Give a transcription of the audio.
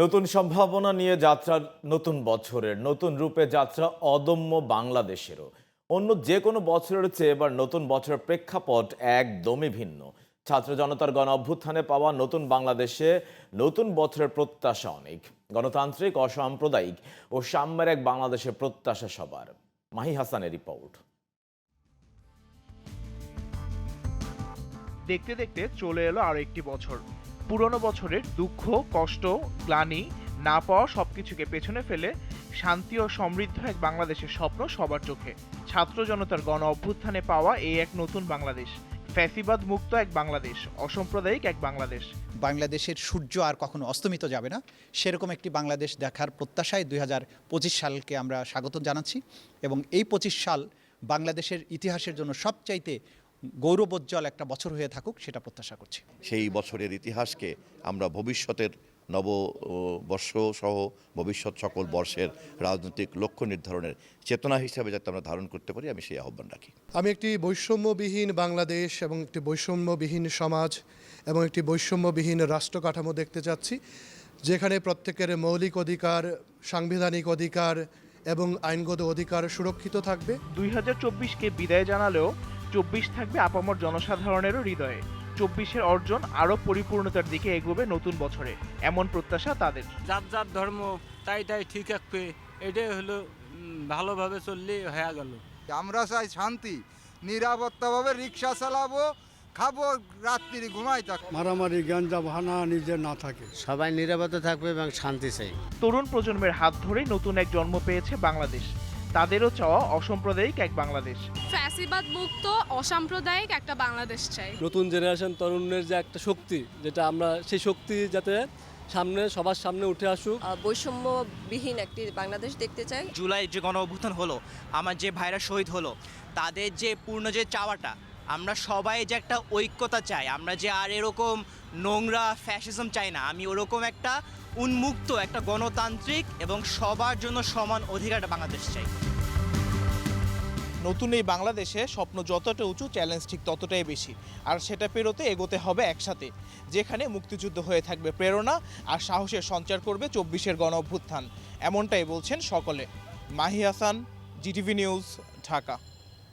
নতুন সম্ভাবনা নিয়ে যাত্রা, নতুন বছরের নতুন রূপে যাত্রা অদম্য বাংলাদেশেরও। অন্য যে কোনো বছরের চেয়ে এবার নতুন বছরের প্রেক্ষাপট একদমই ভিন্ন। ছাত্র জনতার গণ অভ্যুত্থানে পাওয়া নতুন বাংলাদেশে নতুন বছরের প্রত্যাশা অনেক। গণতান্ত্রিক, অসাম্প্রদায়িক ও সাম্যের এক বাংলাদেশের প্রত্যাশা সবার। মাহি হাসানের রিপোর্ট। দেখতে দেখতে চলে এলো আরো একটি বছর। পুরনো বছরের দুঃখ, কষ্ট, গ্লানি, না পাওয়া সবকিছুকে পেছনে ফেলে শান্তি ও সমৃদ্ধ এক বাংলাদেশের স্বপ্ন সবার চোখে। ছাত্র জনতার গণ অভ্যুত্থানে পাওয়া এই এক নতুন বাংলাদেশ, ফ্যাসিবাদ মুক্ত এক বাংলাদেশ, অসাম্প্রদায়িক এক বাংলাদেশ। বাংলাদেশের সূর্য আর কখনো অস্তমিত যাবে না, সেরকম একটি বাংলাদেশ দেখার প্রত্যাশায় 2025 সালকে আমরা স্বাগত জানাচ্ছি। এবং এই 25 সাল বাংলাদেশের ইতিহাসের জন্য সবচাইতে গৌরবোজ্জ্বল একটা বছর হয়ে থাকুক, সেটা প্রত্যাশা করছি। সেই বছরের ইতিহাসকে আমরা ভবিষ্যতের নববর্ষ সহ ভবিষ্যৎ সকল বর্ষের রাজনৈতিক লক্ষ্য নির্ধারণের চেতনা হিসাবে যাতে আমরা ধারণ করতে পারি, আমি সেই আহ্বান রাখি। আমি একটি বৈষম্যবিহীন বাংলাদেশ এবং একটি বৈষম্যবিহীন সমাজ এবং একটি বৈষম্যবিহীন রাষ্ট্র কাঠামো দেখতে চাচ্ছি, যেখানে প্রত্যেকের মৌলিক অধিকার, সাংবিধানিক অধিকার এবং আইনগত অধিকার সুরক্ষিত থাকবে। 2024কে বিদায় জানালেও 24 থাকবে আপামর জনসাধারণেরও হৃদয়ে। 24-এর অর্জন আরও পরিপূর্ণতার দিকে এগোবে নতুন বছরে, এমন প্রত্যাশা তাদের। যার যার ধর্ম তাই ঠিক রাখবে, এটাই হলো ভালোভাবে চললে হয়ে গেল। আমরা চাই শান্তি, নিরাপত্তাভাবে রিক্সা চালাবো, খাবো, রাত্রি ঘুমাই থাকবো, মারামারি গাঞ্জা ভানা নিজে না থাকে, সবাই নিরাপদে থাকবে এবং শান্তি চাই। তরুণ প্রজন্মের হাত ধরেই নতুন এক জন্ম পেয়েছে বাংলাদেশ। তাদেরও চাওয়া অসাম্প্রদায়িক এক বাংলাদেশ, ফ্যাসিবাদ মুক্ত অসাম্প্রদায়িক একটা বাংলাদেশ চাই। নতুন জেনারেশন তরুণের যে একটা শক্তি, যেটা আমরা সেই শক্তি যাতে সামনে সবার সামনে উঠে আসুক। বৈষম্যবিহীন একটি বাংলাদেশ দেখতে চাই। জুলাই যে গণ অভ্যুত্থান হলো, আমার যে ভাইরা শহীদ হলো, তাদের যে পূর্ণ যে চাওয়াটা, আমরা সবাই যে একটা ঐক্যতা চাই, আমরা যে আর এরকম নোংরা ফ্যাসিজম চাই না, আমি ওরকম একটা উন্মুক্ত, একটা গণতান্ত্রিক এবং সবার জন্য সমান অধিকার বাংলাদেশ চাই। নতুন এই বাংলাদেশে স্বপ্ন যতটা উঁচু, চ্যালেঞ্জ ঠিক ততটাই বেশি। আর সেটা পেরোতে এগোতে হবে একসাথে, যেখানে মুক্তিযুদ্ধ হয়ে থাকবে প্রেরণা আর সাহসের সঞ্চার করবে 24-এর গণ অভ্যুত্থান। এমনটাই বলছেন সকলে। Mahi Hasan, GTV news, Dhaka.